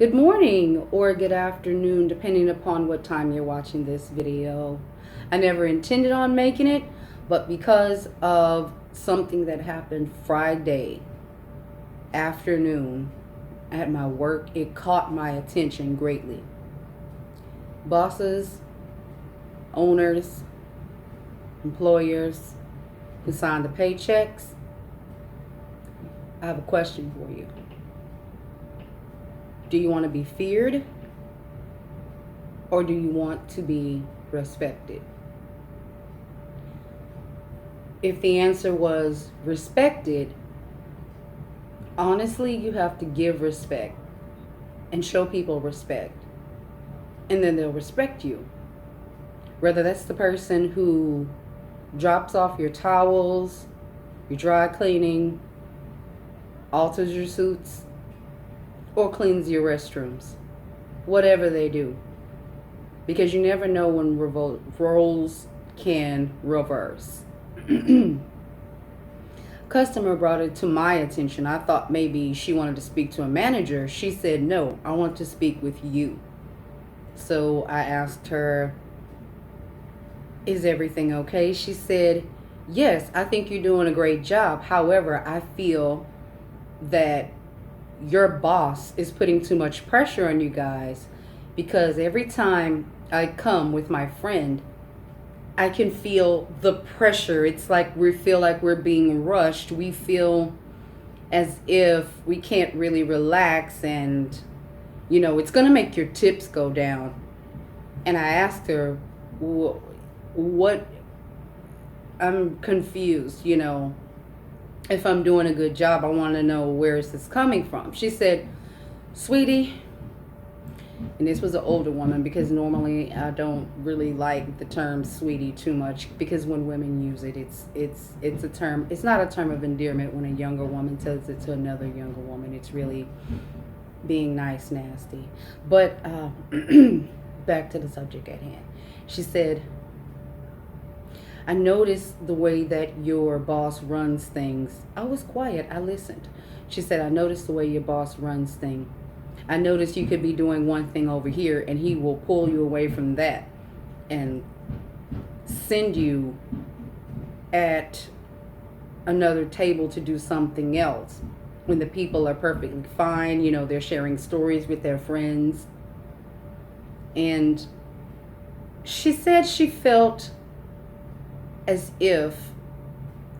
Good morning or good afternoon, depending upon what time you're watching this video. I never intended on making it, but because of something that happened Friday afternoon at my work, it caught my attention greatly. Bosses, owners, employers who sign the paychecks, I have a question for you. Do you want to be feared or do you want to be respected? If the answer was respected, honestly, you have to give respect and show people respect, and then they'll respect you. Whether that's the person who drops off your towels, your dry cleaning, alters your suits, or cleans your restrooms. Whatever they do. Because you never know when roles can reverse. Customer brought it to my attention. I thought maybe she wanted to speak to a manager. She said, no, I want to speak with you. So I asked her, is everything okay? She said, yes, I think you're doing a great job. However, I feel that your boss is putting too much pressure on you guys, because every time I come with my friend, I can feel the pressure. It's like we feel like we're being rushed. We feel as if we can't really relax, and it's going to make your tips go down. And I asked her, what, I'm confused, if I'm doing a good job. I want to know, where is this coming from? She said, sweetie, and this was an older woman, because normally I don't really like the term sweetie too much, because when women use it, it's a term, it's not a term of endearment. When a younger woman tells it to another younger woman, it's really being nice, nasty. But back to the subject at hand. She said, I noticed the way that your boss runs things. I was quiet. I listened. She said, I noticed the way your boss runs things. I noticed you could be doing one thing over here and he will pull you away from that and send you at another table to do something else when the people are perfectly fine. They're sharing stories with their friends. And she said she felt as if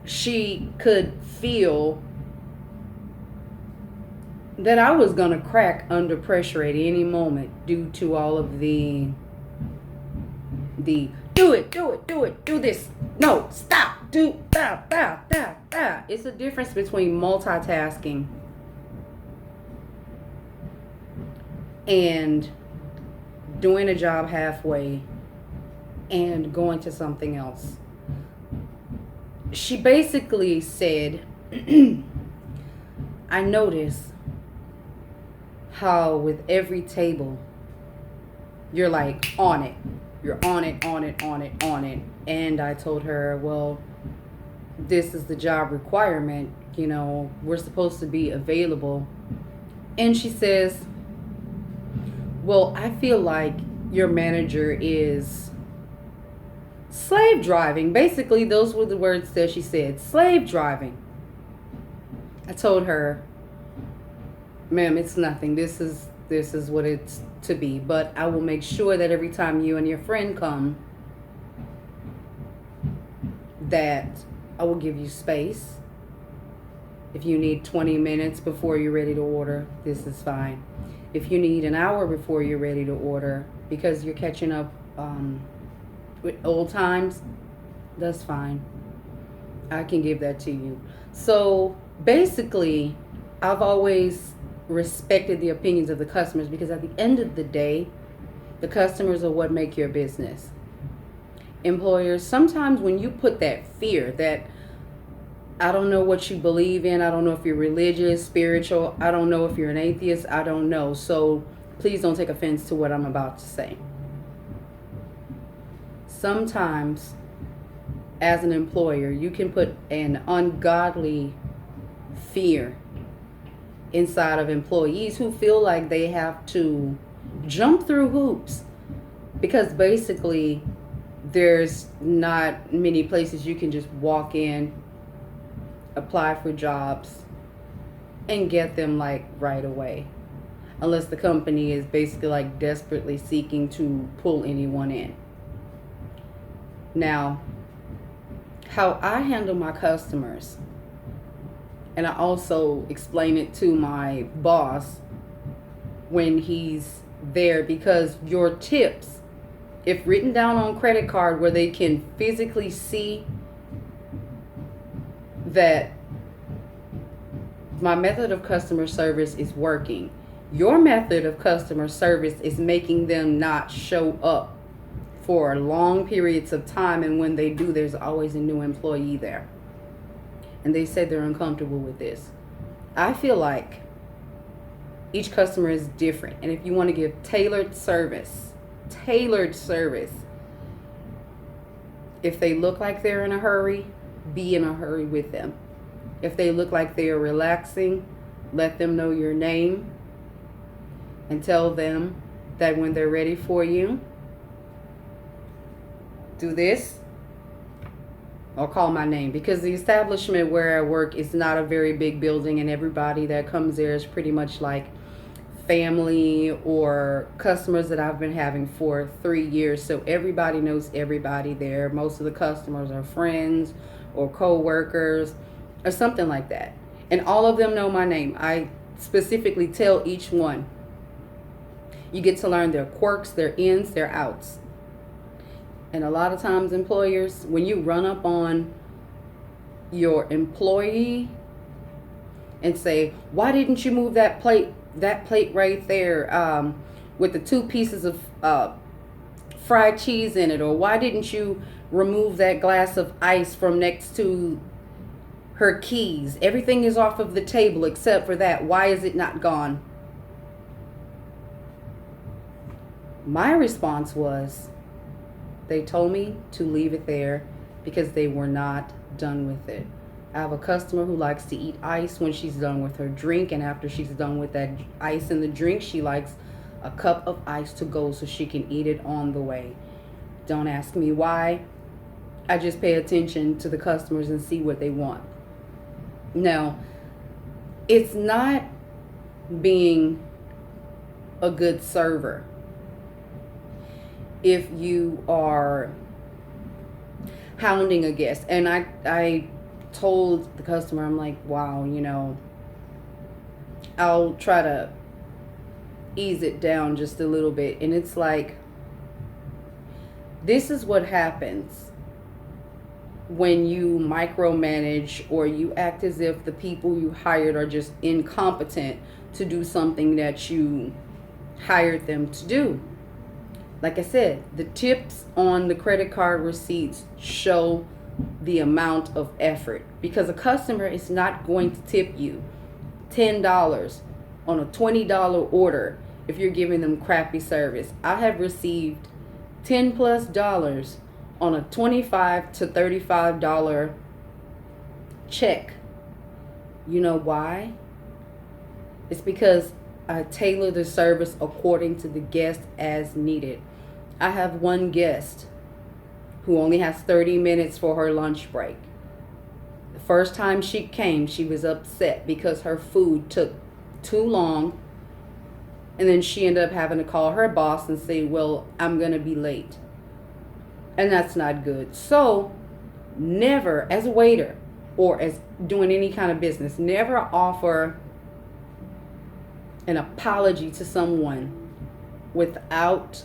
she could feel that I was going to crack under pressure at any moment, due to all of the do this, no, stop, It's a difference between multitasking and doing a job halfway and going to something else. She basically said, I notice how with every table you're like on it. You're on it. And I told her, well, this is the job requirement. We're supposed to be available. And she says, well, I feel like your manager is slave driving. Basically, those were the words that she said, slave driving. I told her, ma'am, it's nothing. This is what it's to be. But I will make sure that every time you and your friend come, that I will give you space. If you need 20 minutes before you're ready to order, this is fine. If you need an hour before you're ready to order because you're catching up with old times, that's fine. I can give that to you. So basically, I've always respected the opinions of the customers, because at the end of the day, the customers are what make your business. Employers, sometimes when you put that fear, that I don't know what you believe in, I don't know if you're religious, spiritual, I don't know if you're an atheist, I don't know. So please don't take offense to what I'm about to say. Sometimes as an employer, you can put an ungodly fear inside of employees who feel like they have to jump through hoops because basically there's not many places you can just walk in, apply for jobs, and get them like right away, unless the company is basically like desperately seeking to pull anyone in. Now, how I handle my customers, and I also explain it to my boss when he's there, because your tips, if written down on credit card where they can physically see that my method of customer service is working, your method of customer service is making them not show up for long periods of time, and when they do, there's always a new employee there. And they say they're uncomfortable with this. I feel like each customer is different, and if you want to give tailored service, if they look like they're in a hurry, be in a hurry with them. If they look like they are relaxing, let them know your name and tell them that when they're ready for you, do this or call my name, because the establishment where I work is not a very big building, and everybody that comes there is pretty much like family or customers that I've been having for 3 years. So everybody knows everybody there. Most of the customers are friends or co-workers or something like that. And all of them know my name. I specifically tell each one. You get to learn their quirks, their ins, their outs. And a lot of times employers, when you run up on your employee and say, why didn't you move that plate right there with the 2 pieces of fried cheese in it, or why didn't you remove that glass of ice from next to her keys? Everything is off of the table except for that. Why is it not gone? My response was, they told me to leave it there because they were not done with it. I have a customer who likes to eat ice when she's done with her drink, and after she's done with that ice in the drink, she likes a cup of ice to go so she can eat it on the way. Don't ask me why. I just pay attention to the customers and see what they want. Now, it's not being a good server if you are hounding a guest. And I told the customer, I'm like, wow, I'll try to ease it down just a little bit. And it's like, this is what happens when you micromanage or you act as if the people you hired are just incompetent to do something that you hired them to do. Like I said, the tips on the credit card receipts show the amount of effort, because a customer is not going to tip you $10 on a $20 order if you're giving them crappy service. I have received $10+ on a $25 to $35 check. You know why? It's because I tailor the service according to the guest as needed. I have one guest who only has 30 minutes for her lunch break. The first time she came, she was upset because her food took too long. And then she ended up having to call her boss and say, well, I'm going to be late. And that's not good. So never, as a waiter or as doing any kind of business, never offer an apology to someone without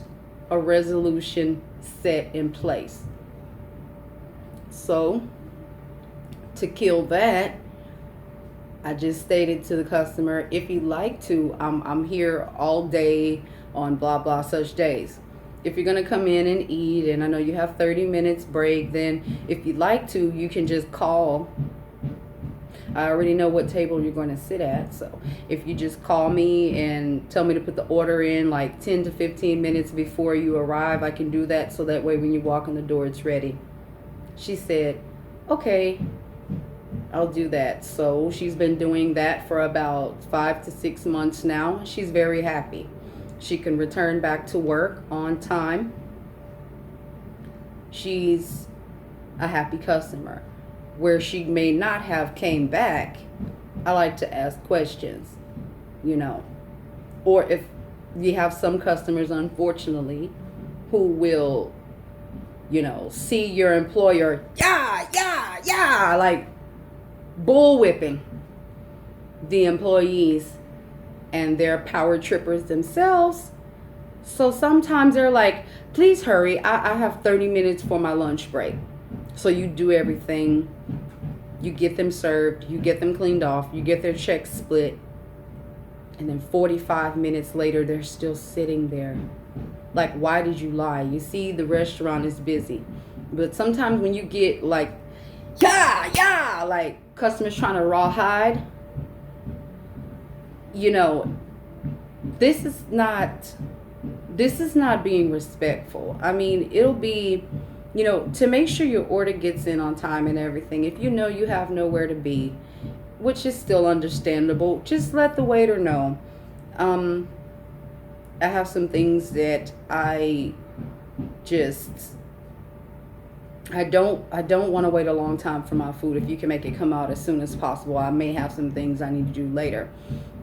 a resolution set in place. So to kill that, I just stated to the customer, if you'd like to, I'm here all day on blah blah such days. If you're going to come in and eat, and I know you have 30 minutes break, then if you'd like to, you can just call. I already know what table you're going to sit at, so if you just call me and tell me to put the order in like 10 to 15 minutes before you arrive, I can do that, so that way when you walk in the door it's ready. She said, okay. I'll do that. So she's been doing that for about 5 to 6 months now. She's very happy. She can return back to work on time. She's a happy customer. Where she may not have came back, I like to ask questions, you know. Or if you have some customers, unfortunately, who will, see your employer, like bull whipping the employees, and they're power trippers themselves. So sometimes they're like, please hurry, I have 30 minutes for my lunch break. So you do everything. You get them served, you get them cleaned off, you get their checks split. And then 45 minutes later, they're still sitting there. Like, why did you lie? You see, the restaurant is busy. But sometimes when you get like, like customers trying to rawhide, this is not being respectful. I mean, it'll be, to make sure your order gets in on time and everything. If you know you have nowhere to be, which is still understandable, just let the waiter know. I have some things that I don't want to wait a long time for my food. If you can make it come out as soon as possible, I may have some things I need to do later.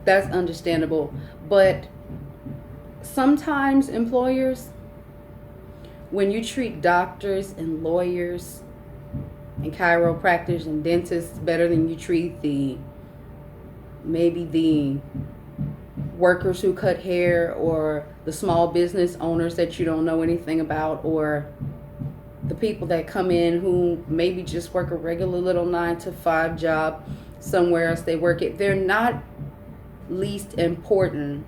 That's understandable. But sometimes employers, when you treat doctors and lawyers and chiropractors and dentists better than you treat maybe the workers who cut hair, or the small business owners that you don't know anything about, or the people that come in who maybe just work a regular little 9 to 5 job somewhere else they work it, they're not least important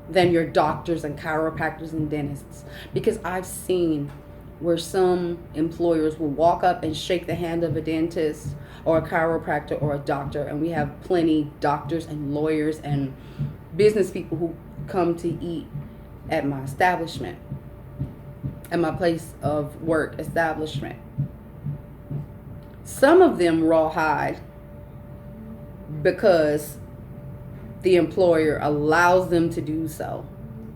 than your doctors and chiropractors and dentists. Because I've seen where some employers will walk up and shake the hand of a dentist or a chiropractor or a doctor, and we have plenty doctors and lawyers and business people who come to eat at my establishment, at my place of work establishment. Some of them rawhide because the employer allows them to do so.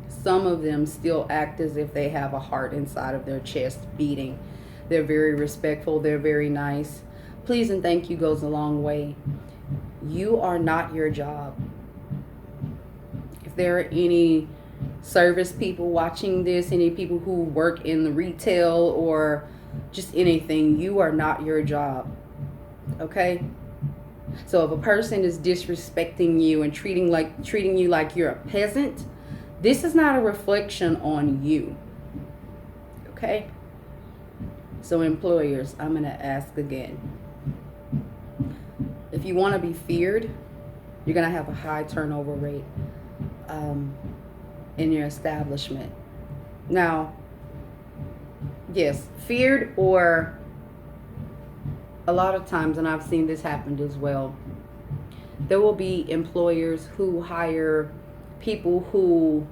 Some of them still act as if they have a heart inside of their chest beating. They're very respectful. They're very nice. Please and thank you goes a long way. You are not your job. If there are any service people watching this, any people who work in the retail or just anything, you are not your job. Okay? So if a person is disrespecting you and treating you like you're a peasant, this is not a reflection on you. Okay? So employers, I'm going to ask again. If you want to be feared, you're going to have a high turnover rate in your establishment. Now, yes, feared, or a lot of times, and I've seen this happen as well, there will be employers who hire people who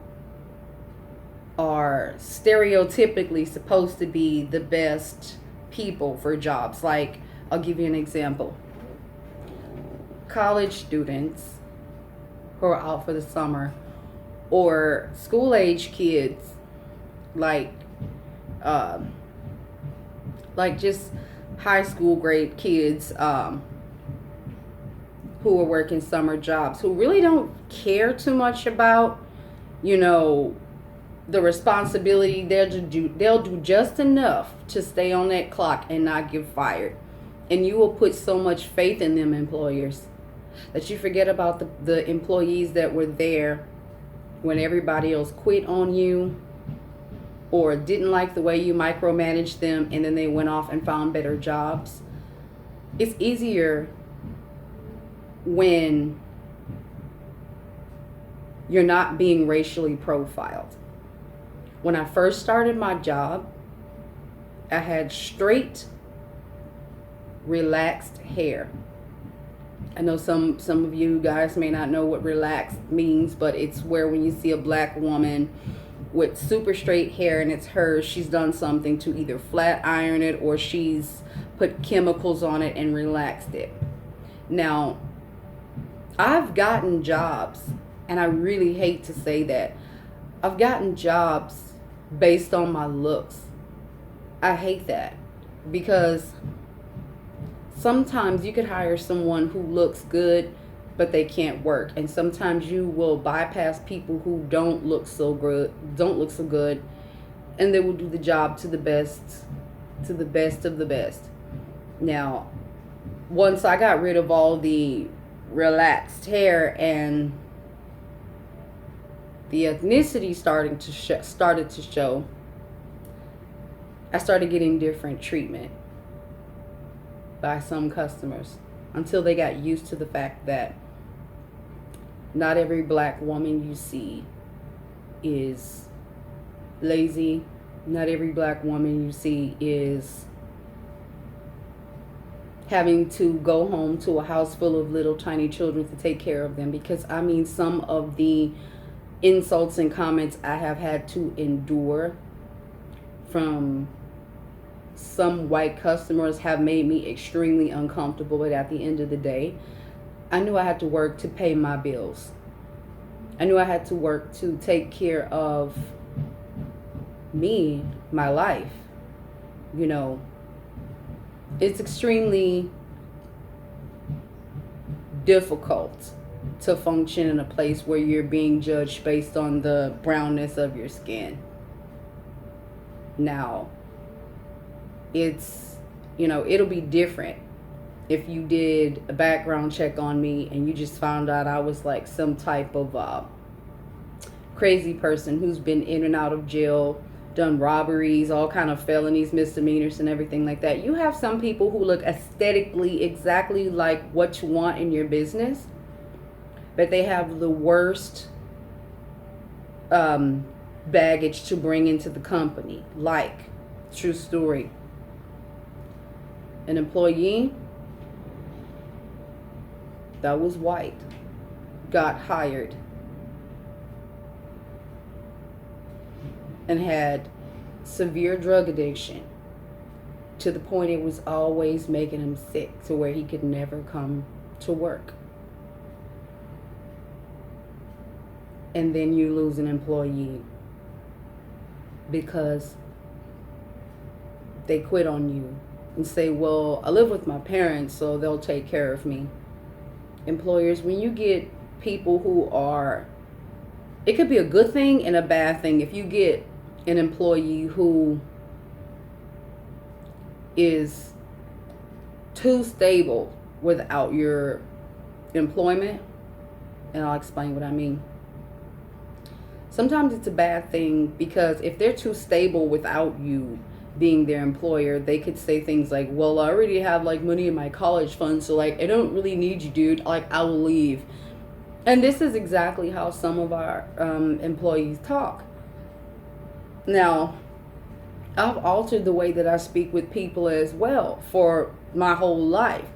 are stereotypically supposed to be the best people for jobs. Like, I'll give you an example. College students who are out for the summer, or school age kids, like just high school grade kids who are working summer jobs, who really don't care too much about, the responsibility. They'll do just enough to stay on that clock and not get fired. And you will put so much faith in them employers that you forget about the employees that were there when everybody else quit on you, or didn't like the way you micromanaged them, and then they went off and found better jobs. It's easier when you're not being racially profiled. When I first started my job, I had straight, relaxed hair. I know some of you guys may not know what relaxed means, but it's where when you see a black woman with super straight hair and it's hers, she's done something to either flat iron it, or she's put chemicals on it and relaxed it. Now, I've gotten jobs, and I really hate to say that. I've gotten jobs based on my looks. I hate that because sometimes you could hire someone who looks good, but they can't work. And sometimes you will bypass people who don't look so good, and they will do the job to the best of the best. Now, once I got rid of all the relaxed hair and the ethnicity started to show, I started getting different treatment by some customers until they got used to the fact that not every black woman you see is lazy. Not every black woman you see is having to go home to a house full of little tiny children to take care of them. Because I mean, some of the insults and comments I have had to endure from some white customers have made me extremely uncomfortable. But at the end of the day, I knew I had to work to pay my bills. I knew I had to work to take care of me, my life. You know, it's extremely difficult to function in a place where you're being judged based on the brownness of your skin. Now, it's, you know, it'll be different if you did a background check on me and you just found out I was like some type of crazy person who's been in and out of jail, done robberies, all kind of felonies, misdemeanors, and everything like that. You have some people who look aesthetically exactly like what you want in your business, but they have the worst baggage to bring into the company. Like, true story, an employee that was white got hired and had severe drug addiction to the point it was always making him sick to where he could never come to work. And then you lose an employee because they quit on you and say, well, I live with my parents, so they'll take care of me. Employers, when you get people who are, it could be a good thing and a bad thing. If you get an employee who is too stable without your employment, and I'll explain what I mean. Sometimes it's a bad thing because if they're too stable without you being their employer, they could say things like, well, I already have like money in my college fund, so like I don't really need you, dude, like I will leave. And this is exactly how some of our employees talk. Now, I've altered the way that I speak with people as well for my whole life.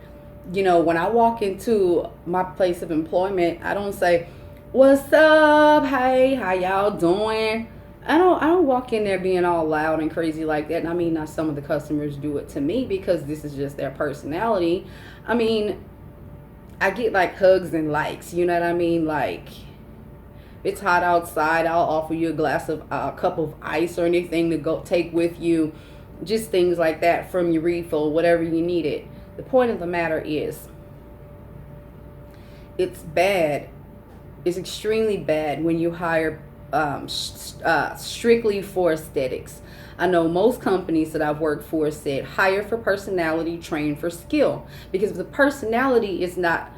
You know, when I walk into my place of employment, I don't say, what's up, hey, how y'all doing? I don't walk in there being all loud and crazy like that. And I mean, not some of the customers do it to me because this is just their personality. I mean, I get like hugs and likes, you know what I mean? Like, it's hot outside, I'll offer you a cup of ice or anything to go take with you. Just things like that from your refill, whatever you need it. The point of the matter is, it's bad. It's extremely bad when you hire strictly for aesthetics. I know most companies that I've worked for said hire for personality, train for skill. Because if the personality is not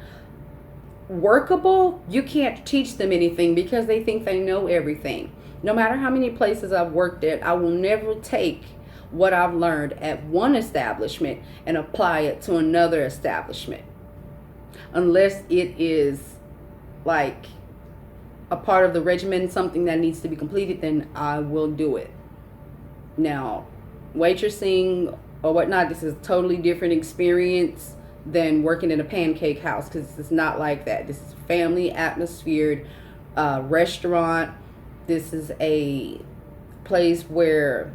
workable, you can't teach them anything because they think they know everything. No matter how many places I've worked at, I will never take what I've learned at one establishment and apply it to another establishment unless it is like a part of the regimen, something that needs to be completed. Then I will do it. Now, waitressing or whatnot, this is a totally different experience than working in a pancake house, because it's not like that. This is family atmosphere restaurant. This is a place where,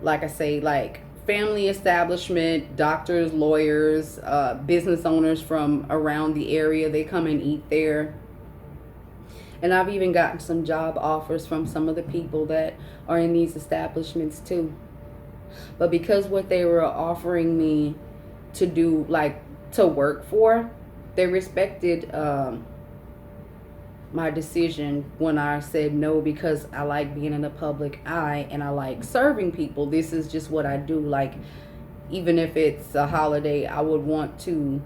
like I say, like family establishment, doctors, lawyers, business owners from around the area. They come and eat there. And I've even gotten some job offers from some of the people that are in these establishments too. But because what they were offering me to do, like to work for, they respected my decision when I said no, because I like being in the public eye and I like serving people. This is just what I do. Like, even if it's a holiday, I would want to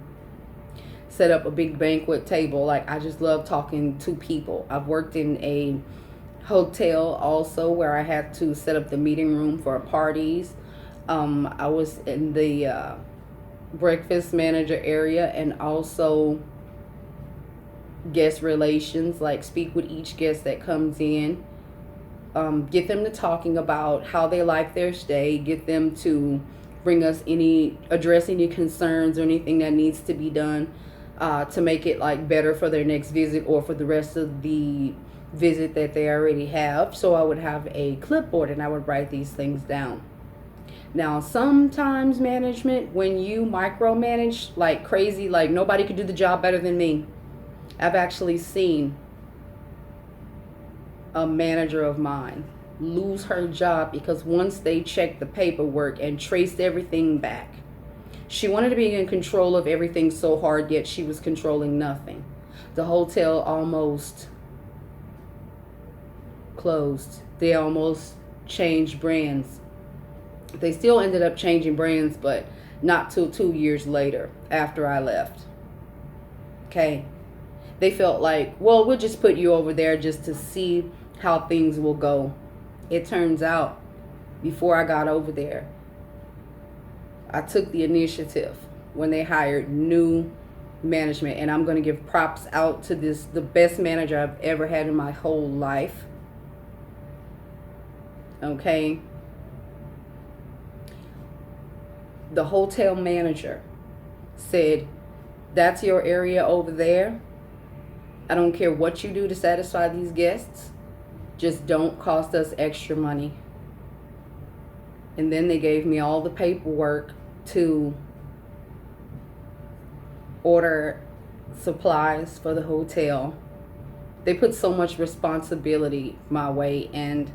set up a big banquet table. Like, I just love talking to people. I've worked in a hotel also where I had to set up the meeting room for parties. I was in the breakfast manager area, and also guest relations, like speak with each guest that comes in, get them to talking about how they like their stay, get them to address any concerns or anything that needs to be done to make it like better for their next visit or for the rest of the visit that they already have. So I would have a clipboard and I would write these things down. Now, sometimes management, when you micromanage like crazy, like nobody could do the job better than me. I've actually seen a manager of mine lose her job because once they checked the paperwork and traced everything back, she wanted to be in control of everything so hard, yet she was controlling nothing. The hotel almost closed. They almost changed brands. They still ended up changing brands, but not till 2 years later after I left. Okay. They felt like, well, we'll just put you over there just to see how things will go. It turns out, before I got over there, I took the initiative when they hired new management. And I'm going to give props out to the best manager I've ever had in my whole life. Okay. The hotel manager said, that's your area over there. I don't care what you do to satisfy these guests. Just don't cost us extra money. And then they gave me all the paperwork to order supplies for the hotel. They put so much responsibility my way, and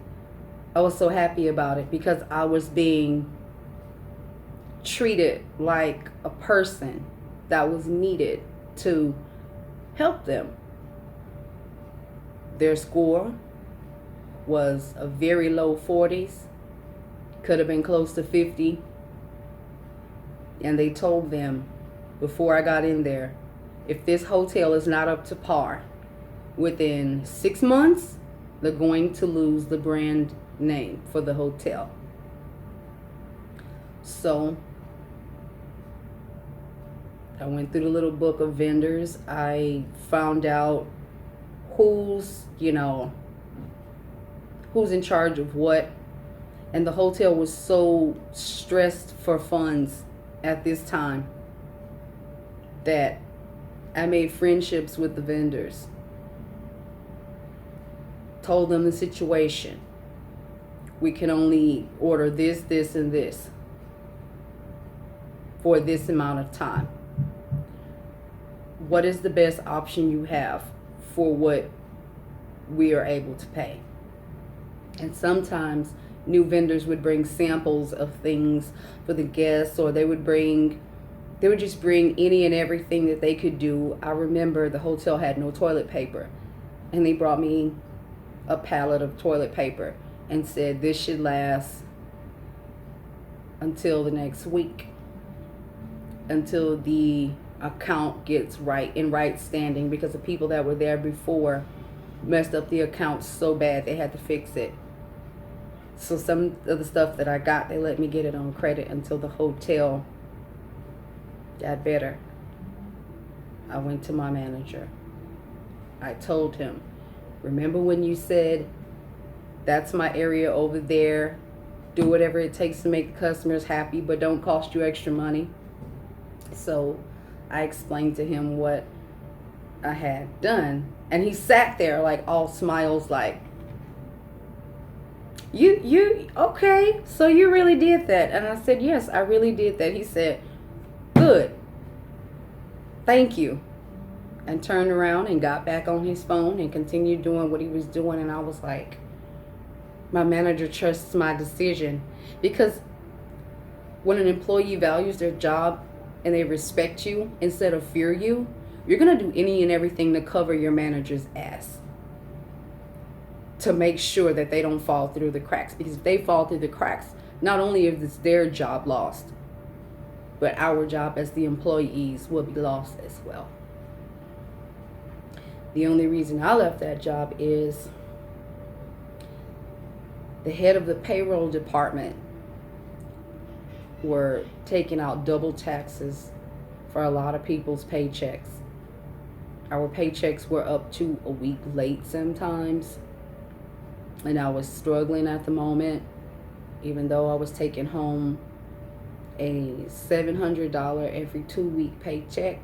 I was so happy about it because I was being treated like a person that was needed to help them. Their score was a very low 40s, could have been close to 50. And they told them before I got in there, if this hotel is not up to par within 6 months, they're going to lose the brand name for the hotel. So I went through the little book of vendors. I found out who's in charge of what. And the hotel was so stressed for funds at this time that I made friendships with the vendors. Told them the situation. We can only order this, this, and this for this amount of time. What is the best option you have for what we are able to pay? And sometimes new vendors would bring samples of things for the guests, or they would just bring any and everything that they could do. I remember the hotel had no toilet paper, and they brought me a pallet of toilet paper and said this should last until the next week, until the account gets in right standing, because the people that were there before messed up the account so bad they had to fix it. So some of the stuff that I got, they let me get it on credit until the hotel got better. I went to my manager. I told him, remember when you said that's my area over there, do whatever it takes to make the customers happy, but don't cost you extra money? So I explained to him what I had done, and he sat there like all smiles, like, You okay, so you really did that. And I said, yes, I really did that. He said, good, thank you. And turned around and got back on his phone and continued doing what he was doing. And I was like, my manager trusts my decision. Because when an employee values their job and they respect you instead of fear you, you're going to do any and everything to cover your manager's ass, to make sure that they don't fall through the cracks. Because if they fall through the cracks, not only is it's their job lost, but our job as the employees will be lost as well. The only reason I left that job is the head of the payroll department were taking out double taxes for a lot of people's paychecks. Our paychecks were up to a week late sometimes. And I was struggling at the moment, even though I was taking home a $700 every 2-week paycheck.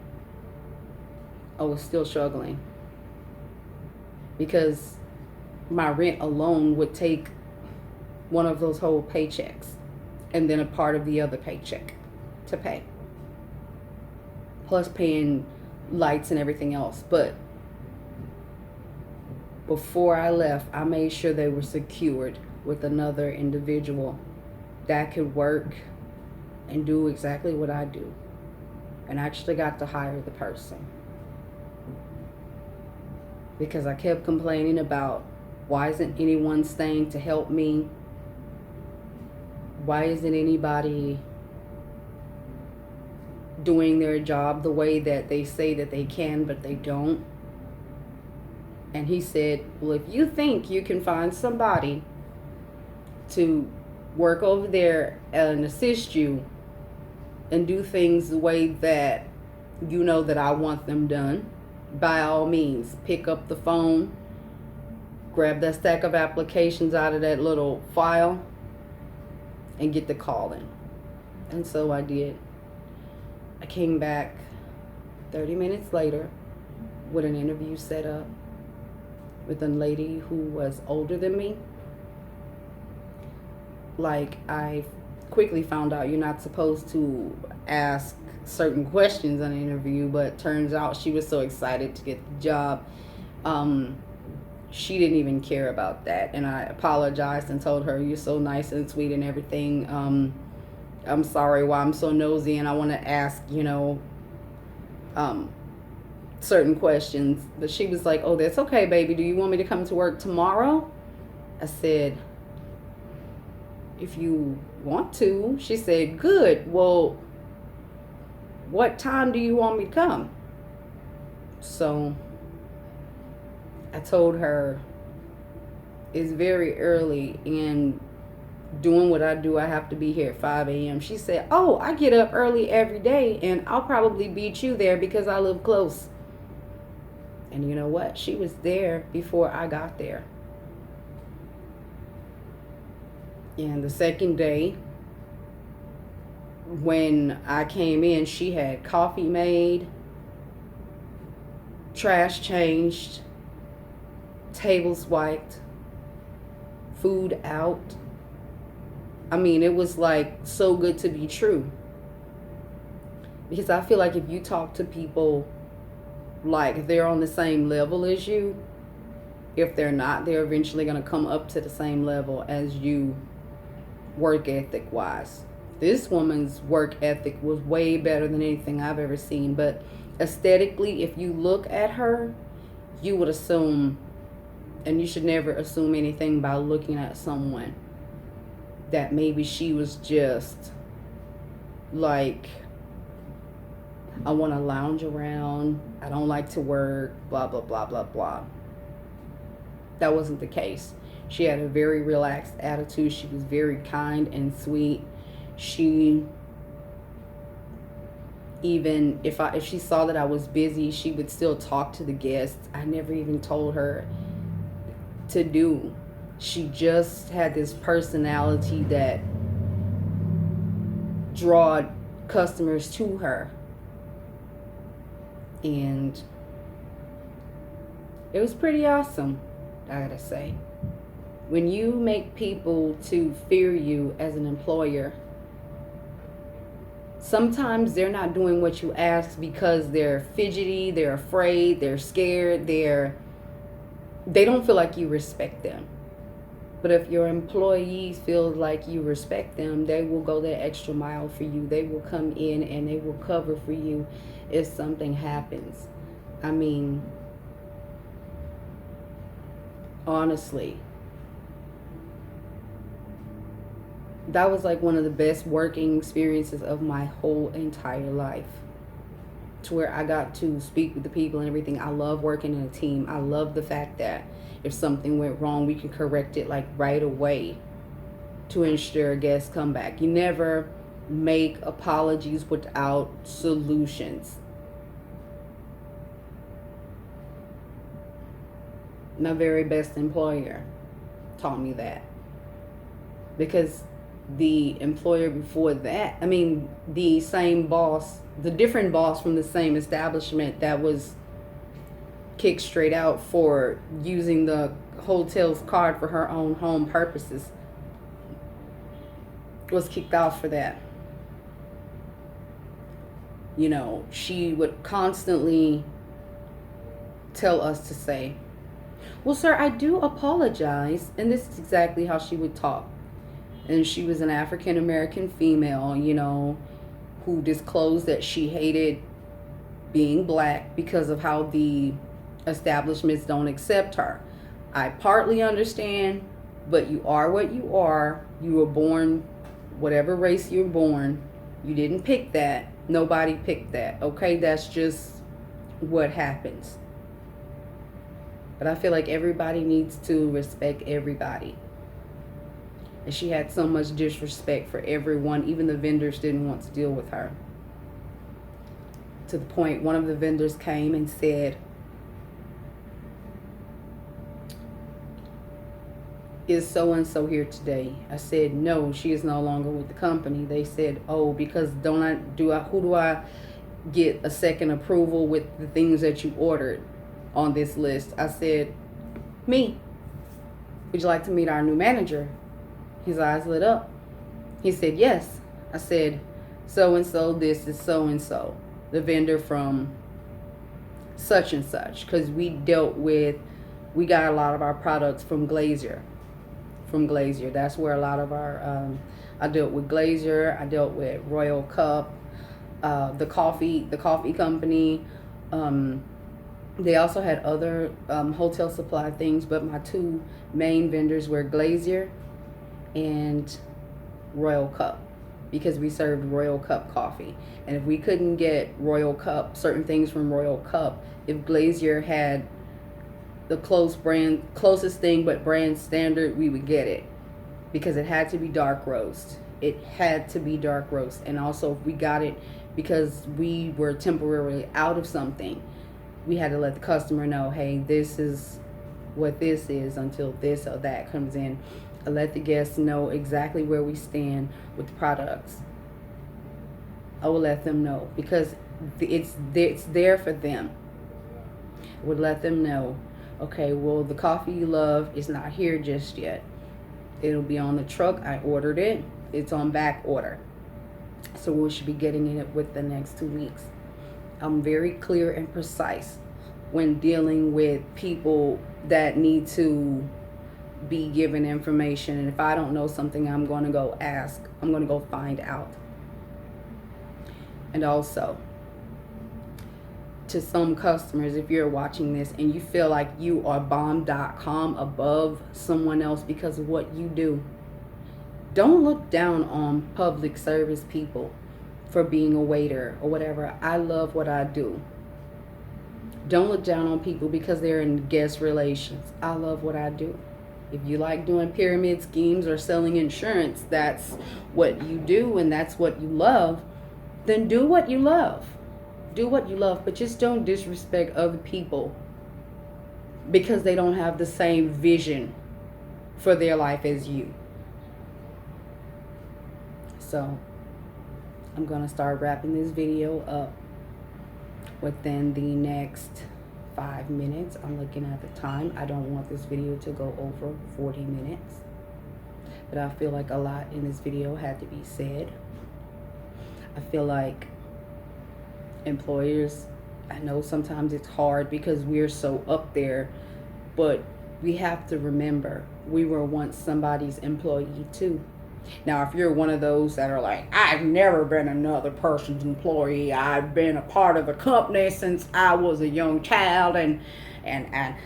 I was still struggling because my rent alone would take one of those whole paychecks and then a part of the other paycheck to pay, plus paying lights and everything else. But before I left, I made sure they were secured with another individual that could work and do exactly what I do, and I actually got to hire the person. Because I kept complaining about, why isn't anyone staying to help me? Why isn't anybody doing their job the way that they say that they can, but they don't? And he said, well, if you think you can find somebody to work over there and assist you and do things the way that you know that I want them done, by all means, pick up the phone, grab that stack of applications out of that little file, and get the call in. And so I did. I came back 30 minutes later with an interview set up with a lady who was older than me. Like, I quickly found out you're not supposed to ask certain questions on an interview, but turns out she was so excited to get the job. She didn't even care about that, and I apologized and told her, you're so nice and sweet and everything. I'm sorry why I'm so nosy and I want to ask, certain questions. But she was like, oh, that's okay, baby. Do you want me to come to work tomorrow? I said, if you want to. She said, good. Well, what time do you want me to come? So I told her it's very early, and doing what I do, I have to be here at 5 a.m. She said, oh, I get up early every day, and I'll probably beat you there because I live close. And you know what? She was there before I got there. And the second day, when I came in, she had coffee made, trash changed, tables wiped, food out. I mean, it was like so good to be true. Because I feel like if you talk to people like they're on the same level as you, if they're not, they're eventually going to come up to the same level as you, work ethic wise. This woman's work ethic was way better than anything I've ever seen. But aesthetically, if you look at her, you would assume, and you should never assume anything by looking at someone, that maybe she was just like, I want to lounge around, I don't like to work, blah, blah, blah, blah, blah. That wasn't the case. She had a very relaxed attitude. She was very kind and sweet. She, even if she saw that I was busy, she would still talk to the guests. I never even told her to do. She just had this personality that drawed customers to her. And it was pretty awesome, I gotta say. When you make people to fear you as an employer, sometimes they're not doing what you ask because they're fidgety, they're afraid, they're scared, they don't feel like you respect them. But if your employees feel like you respect them, they will go that extra mile for you. They will come in and they will cover for you if something happens. I mean, honestly, that was like one of the best working experiences of my whole entire life, to where I got to speak with the people and everything. I love working in a team. I love the fact that if something went wrong, we can correct it like right away to ensure guests come back. You never make apologies without solutions. My very best employer taught me that, because the employer before that, I mean, the same boss, the different boss from the same establishment that was kicked straight out for using the hotel's card for her own home purposes, was kicked out for that. You know, she would constantly tell us to say, well, sir, I do apologize. And this is exactly how she would talk. And she was an African American female, you know, who disclosed that she hated being black because of how the establishments don't accept her. I partly understand, but you are what you are. You were born, whatever race you're born. You didn't pick that. Nobody picked that. Okay, that's just what happens. But I feel like everybody needs to respect everybody. And she had so much disrespect for everyone. Even the vendors didn't want to deal with her. To the point one of the vendors came and said, is so-and-so here today? I said, no, she is no longer with the company. They said, oh, because who do I get a second approval with the things that you ordered on this list? I said, me. Would you like to meet our new manager? His eyes lit up. He said, yes. I said, so-and-so, this is so-and-so, the vendor from such and such. Because we got a lot of our products from Glazier. That's where a lot of our, I dealt with Glazier. I dealt with Royal Cup, the coffee company. They also had other hotel supply things, but my two main vendors were Glazier and Royal Cup, because we served Royal Cup coffee. And if we couldn't get Royal Cup, certain things from Royal Cup, if Glazier had the closest thing but brand standard, we would get it, because it had to be dark roast. And also, if we got it because we were temporarily out of something, we had to let the customer know, hey, this is what this is until this or that comes in. I let the guests know exactly where we stand with the products. I will let them know, because it's there for them. I would let them know, okay, well, the coffee you love is not here just yet. It'll be on the truck. I ordered it. It's on back order. So we should be getting it with the next 2 weeks. I'm very clear and precise when dealing with people that need to be given information. And if I don't know something, I'm going to go ask. I'm going to go find out. And also, to some customers, if you're watching this and you feel like you are bomb.com above someone else because of what you do, don't look down on public service people for being a waiter or whatever. I love what I do. Don't look down on people because they're in guest relations. I love what I do. If you like doing pyramid schemes or selling insurance, that's what you do and that's what you love, then do what you love. Do what you love, but just don't disrespect other people because they don't have the same vision for their life as you. So, I'm going to start wrapping this video up within the next 5 minutes. I'm looking at the time. I don't want this video to go over 40 minutes. But I feel like a lot in this video had to be said. I feel like employers, I know sometimes it's hard because we're so up there, but we have to remember we were once somebody's employee too. Now, if you're one of those that are like, I've never been another person's employee, I've been a part of the company since I was a young child, and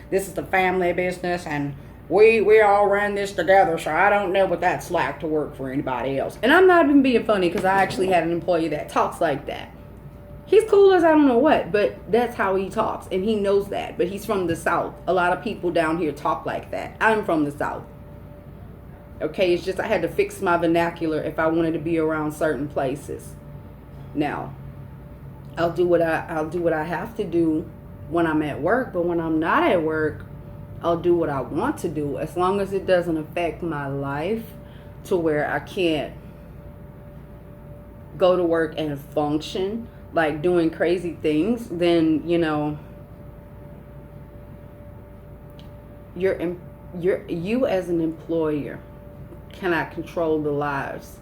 this is the family business, and we all ran this together, so I don't know what that's like to work for anybody else. And I'm not even being funny, because I actually had an employee that talks like that. He's cool as I don't know what, but that's how he talks, and he knows that. But he's from the South. A lot of people down here talk like that. I'm from the South. Okay, it's just I had to fix my vernacular if I wanted to be around certain places. Now, I'll do what I have to do when I'm at work, but when I'm not at work, I'll do what I want to do, as long as it doesn't affect my life to where I can't go to work and function, like doing crazy things. Then, you as an employer cannot control the lives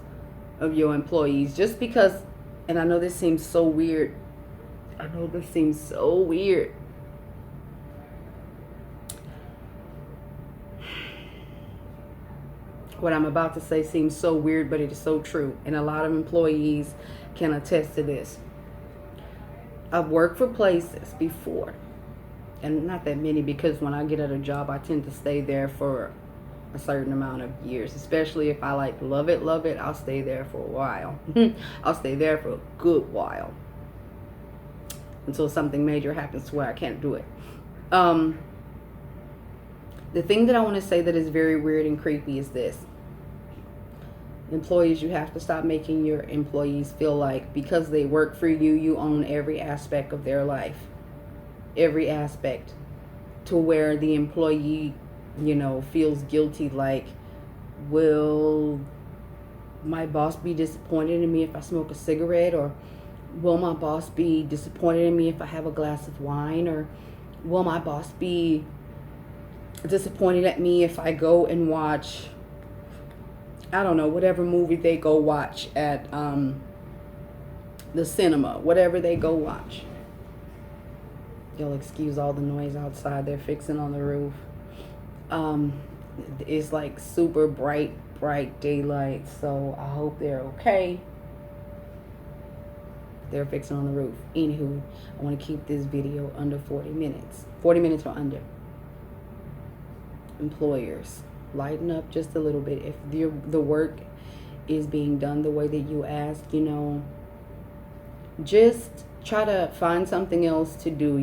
of your employees. Just because, and I know this seems so weird. What I'm about to say seems so weird, but it is so true. And a lot of employees can attest to this. I've worked for places before, and not that many, because when I get at a job, I tend to stay there for a certain amount of years, especially if I love it, I'll stay there for a while. I'll stay there for a good while until something major happens to where I can't do it. The thing that I want to say that is very weird and creepy is this. Employees, you have to stop making your employees feel like because they work for you, you own every aspect of their life. Every aspect. To where the employee, feels guilty, like, will my boss be disappointed in me if I smoke a cigarette? Or will my boss be disappointed in me if I have a glass of wine? Or will my boss be disappointed at me if I go and watch, I don't know, whatever movie they go watch at the cinema, whatever they go watch. You'll excuse all the noise outside. They're fixing on the roof. It's like super bright daylight, so I hope they're okay. They're fixing on the roof. Anywho, I want to keep this video under 40 minutes. 40 minutes or under. Employers, lighten up just a little bit. If the work is being done the way that you ask, just try to find something else to do.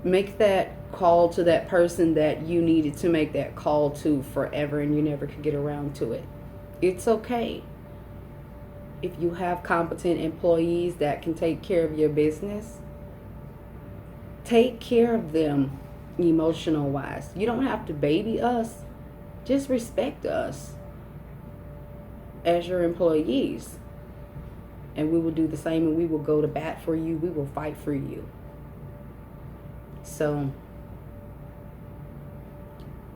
Make that call to that person that you needed to make that call to forever and you never could get around to it. It's okay. If you have competent employees that can take care of your business, take care of them emotional wise. You don't have to baby us. Just respect us as your employees. And we will do the same, and we will go to bat for you. We will fight for you. So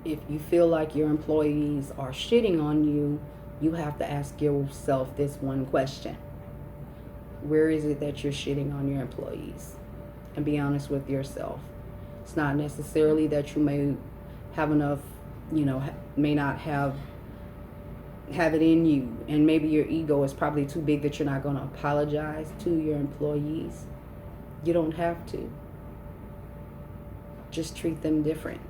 if you feel like your employees are shitting on you, you have to ask yourself this one question. Where is it that you're shitting on your employees? And be honest with yourself. It's not necessarily that you may have enough, may not have it in you, and maybe your ego is probably too big that you're not going to apologize to your employees. You don't have to. Just treat them different,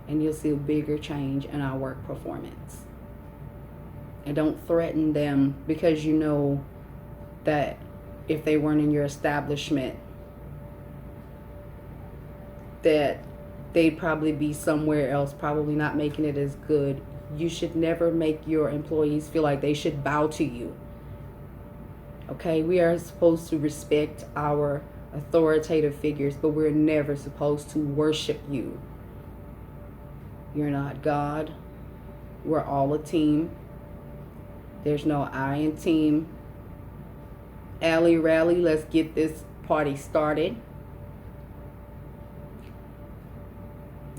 and you'll see a bigger change in our work performance. And don't threaten them, because you know that if they weren't in your establishment, that they'd probably be somewhere else, probably not making it as good. You should never make your employees feel like they should bow to you. Okay, we are supposed to respect our authoritative figures, but we're never supposed to worship you. You're not God. We're all a team. There's no I in team. Alley rally, let's get this party started.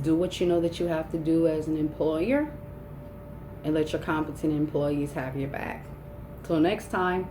Do what you know that you have to do as an employer, and let your competent employees have your back. Till next time.